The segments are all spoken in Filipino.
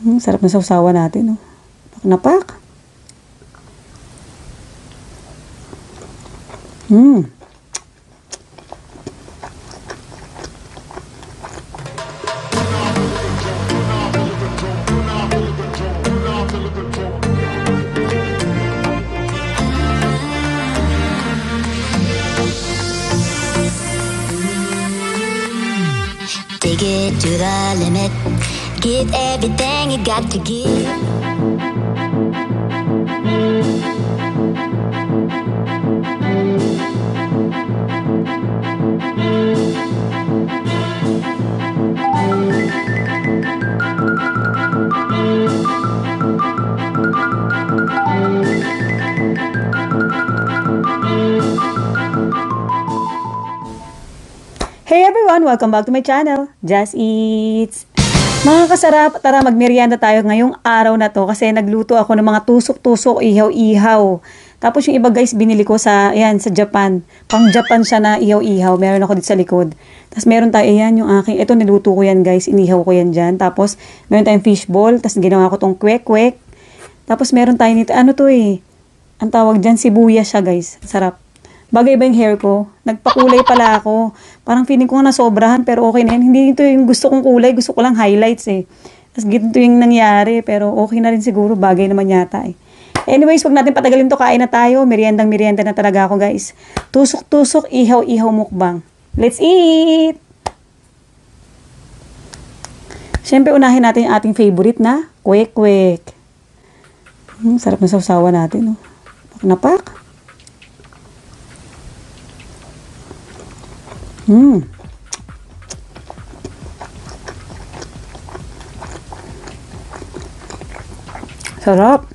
Sarap na sausawa natin, oh. Pak na pak. Take it to the limit. Give everything you got to give. Hey everyone! Welcome back to my channel, Just Eats! Mga kasarap, tara magmerienda tayo ngayong araw na to kasi nagluto ako ng mga tusok-tusok ihaw-ihaw. Tapos yung iba guys, binili ko sa Japan. Pang Japan siya na ihaw-ihaw. Meron ako dito sa likod. Tapos meron tayo, yung aking, ito niluto ko yan guys, inihaw ko yan dyan. Tapos meron tayong fishball, tapos ginawa ko tong kwek-kwek. Tapos meron tayo nito, ang tawag dyan, sibuyas siya guys. Sarap. Bagay ba yung hair ko? Nagpakulay pala ako. Parang feeling ko nga nasobrahan pero okay na yan. Hindi ito yung gusto kong kulay. Gusto ko lang highlights eh. Tapos ganito yung nangyari pero okay na rin siguro. Bagay naman yata eh. Anyways, wag natin patagalin to. Kain na tayo. Merienda na talaga ako guys. Tusok-Tusok Ihaw-Ihaw Mukbang. Let's eat! Siyempre unahin natin yung ating favorite na kwek-kwek. Sarap na sausawa natin. Oh. Pak na pak. Sarap.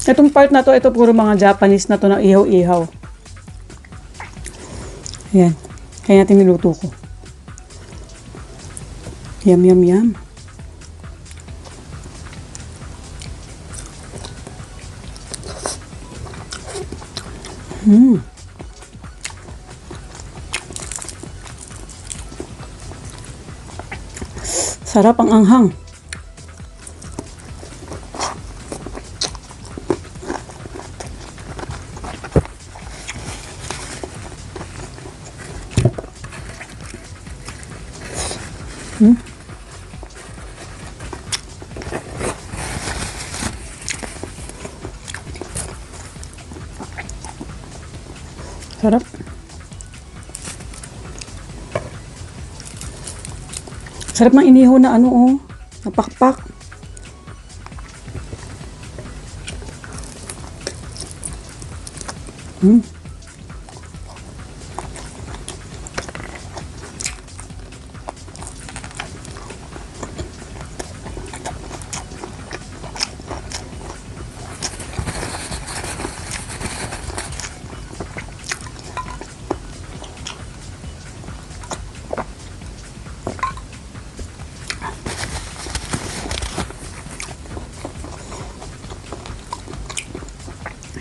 Itong part na to, ito puro mga Japanese na to na ihaw-ihaw. Ayan. Kaya natin niluto ko. Yum, yum, yum. Sarap ang anghang. Sarap. Sarap ng inihaw na napakpak.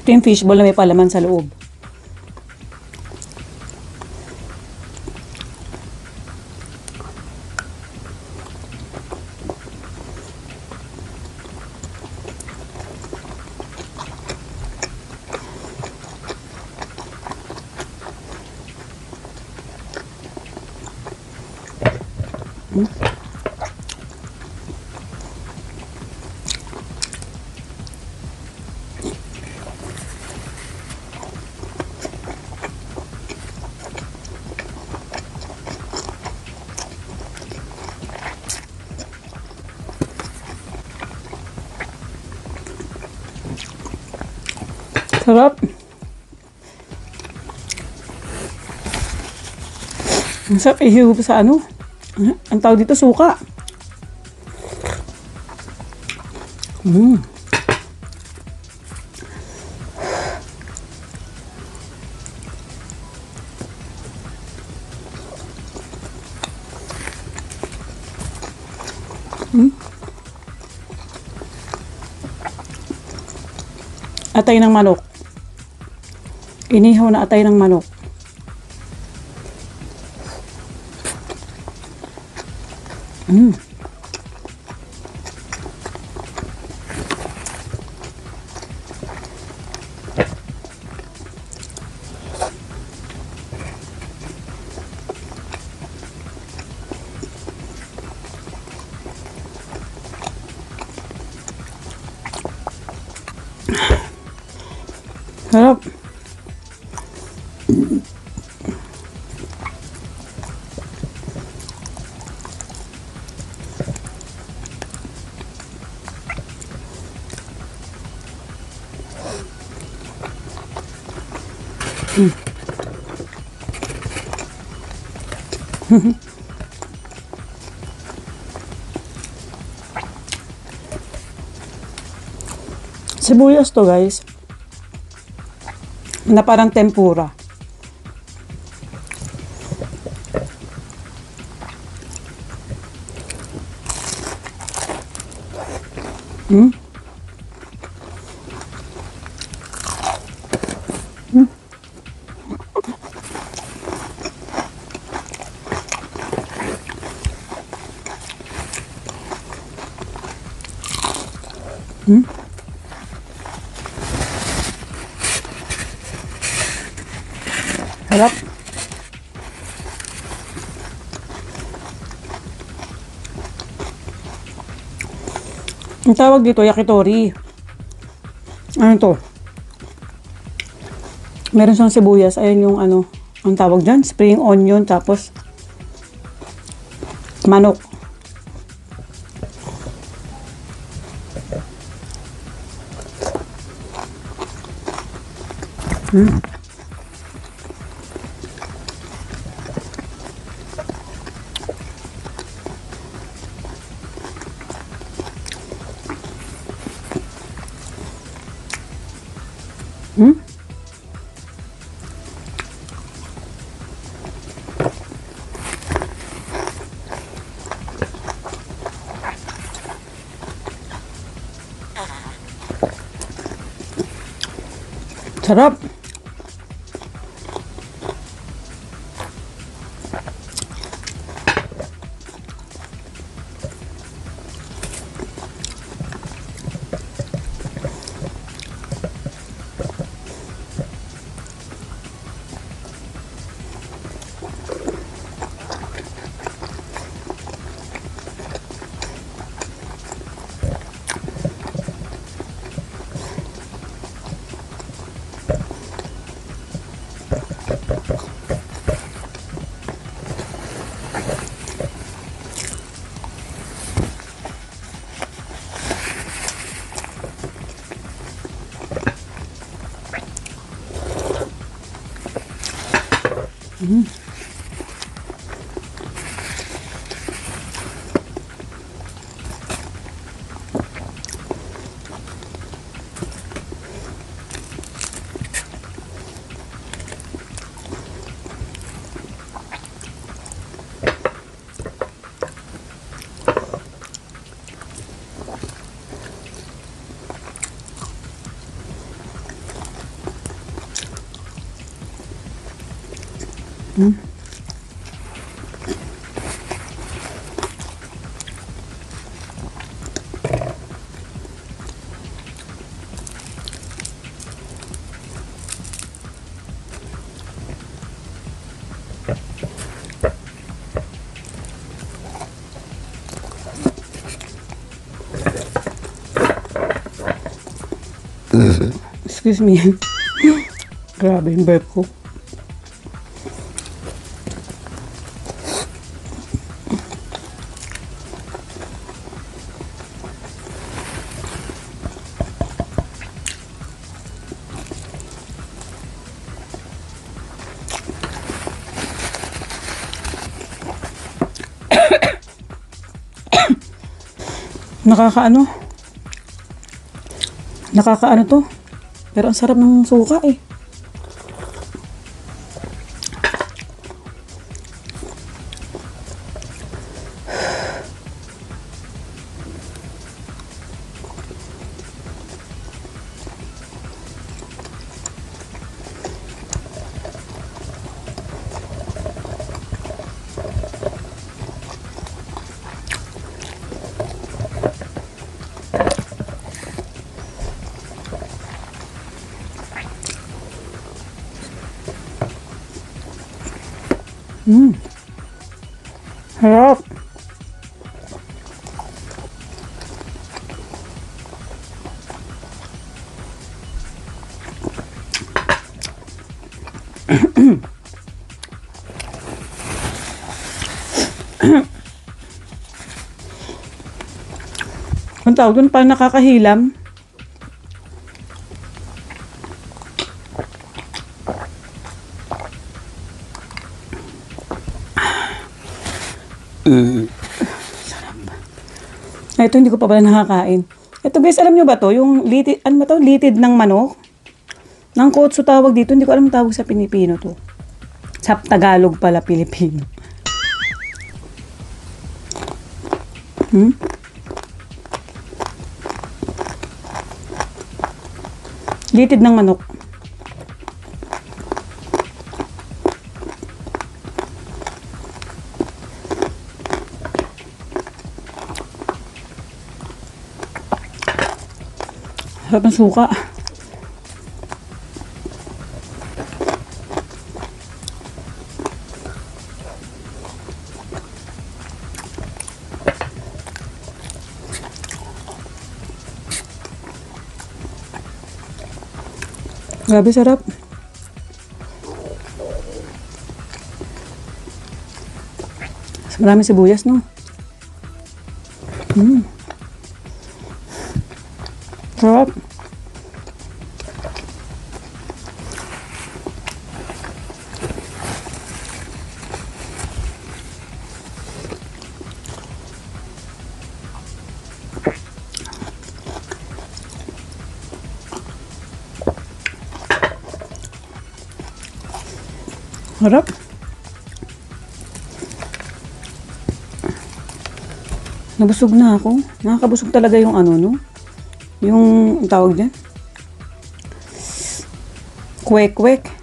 Ito yung fishball na may palaman sa loob. Sarap. Ang sarap ihiw sa ang tawag dito, suka. Atay ng manok. Inihaw na atay ng manok. Sarap. Sibuyas to, guys, na parang tempura. Sarap. Ang tawag dito, yakitori. Ano to? Meron siyang sibuyas. Ayan yung ano, ang tawag dyan, spring onion, tapos manok. Sarap. Excuse me. Grabe yung burp ko. Nakakaano to, pero ang sarap ng suka eh. Harap. Ang tawag dun, parang nakakahilam. Sarap. Ito, hindi ko pa pala nakakain. Ito guys, alam nyo ba to? Yung litid, ano ba to? Litid ng manok? Ng kotso tawag dito. Hindi ko alam tawag sa Pilipino to. Sa Tagalog pala, Pilipino. Litid ng manok. Sarap ng suka. Grabe sarap. Maraming sibuyas, no? Sarap. Harap. Nabusog na ako. Nakakabusog talaga yung ano, no? Yung tawag dyan. Kwek-kwek.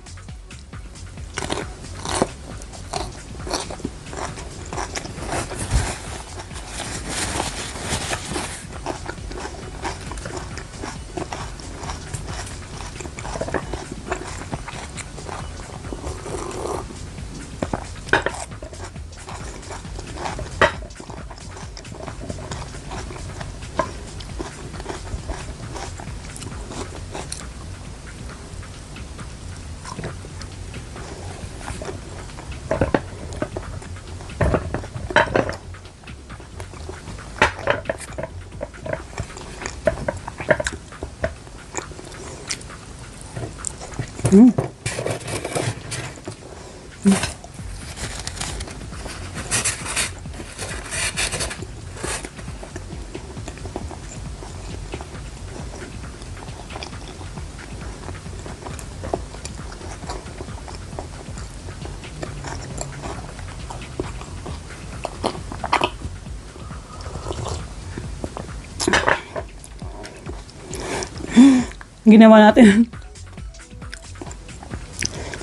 Ginawa natin.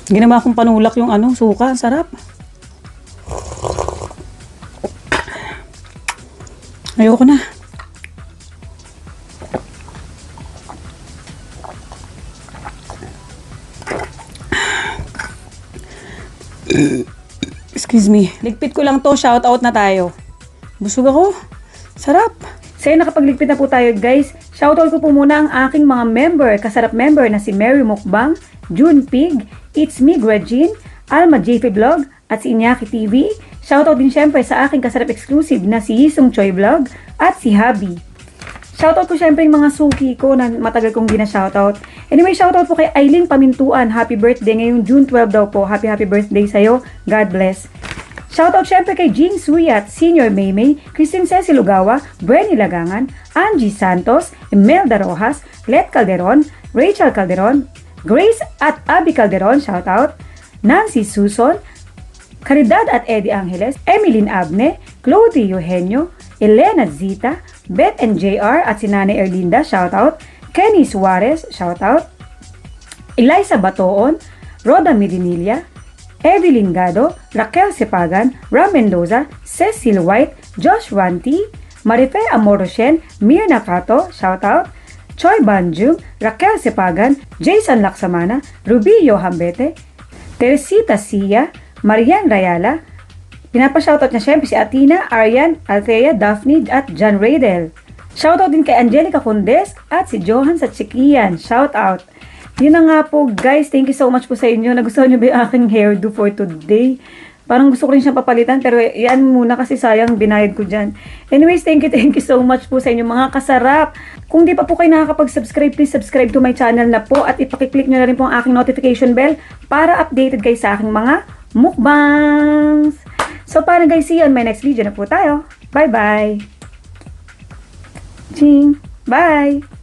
Ginawa kong panulak yung ano, suka. Sarap. Ayoko na. Excuse me. Ligpit ko lang to. Shout out na tayo. Busog ako. Sarap. Say nakapagligpit na po tayo guys. Shoutout ko po muna ang aking mga member, kasarap member na si Mary Mukbang, June Pig, It's Me Gregine, Alma JP Vlog, at si Inyaki TV. Shoutout din syempre sa aking kasarap exclusive na si Yisong Choi Vlog at si Habi. Shoutout ko syempre yung mga suki ko na matagal kong gina-shoutout. Anyway, shoutout po kay Aileen Pamintuan. Happy birthday ngayong June 12 daw po. Happy birthday sa'yo. God bless. Shoutout syempre kay Jean Suyat, Senior Maymay, Christine Ceci Lugawa, Brenny Lagangan, Angie Santos, Imelda Rojas, Let Calderon, Rachel Calderon, Grace at Abby Calderon, shoutout, Nancy Suson, Caridad at Eddie Angeles, Emeline Abne, Chloe Eugenio, Elena Zita, Beth and JR at si Nanay Erlinda, shoutout, Kenny Suarez, shoutout, Eliza Batoon, Roda Medinilla, Evelyn Gado, Raquel Sepagan, Ram Mendoza, Cecil White, Josh Ranti, Marife Amoroshen, Mirna Cato, shoutout, Choi Banjung, Raquel Sepagan, Jason Laksamana, Rubio Hambete, Teresita Sia, Marian Rayala. Pinapa-shoutout niya syempre si Atina, Aryan, Althea, Daphne at John Raydel. Shoutout din kay Angelica Condes at si Johan sa Chikian. Shoutout. Yun na nga po guys, thank you so much po sa inyo. Nagustuhan niyo ba yung aking hairdo for today? Parang gusto ko rin siyang papalitan pero yan muna kasi sayang binayad ko dyan. Anyways, thank you so much po sa inyo mga kasarap. Kung di pa po kayo nakakapag-subscribe, please subscribe to my channel na po at ipakiclick nyo na rin po ang aking notification bell para updated kayo sa aking mga mukbangs. So, paano guys, see you on my next video na po tayo. Bye-bye! Ching! Bye!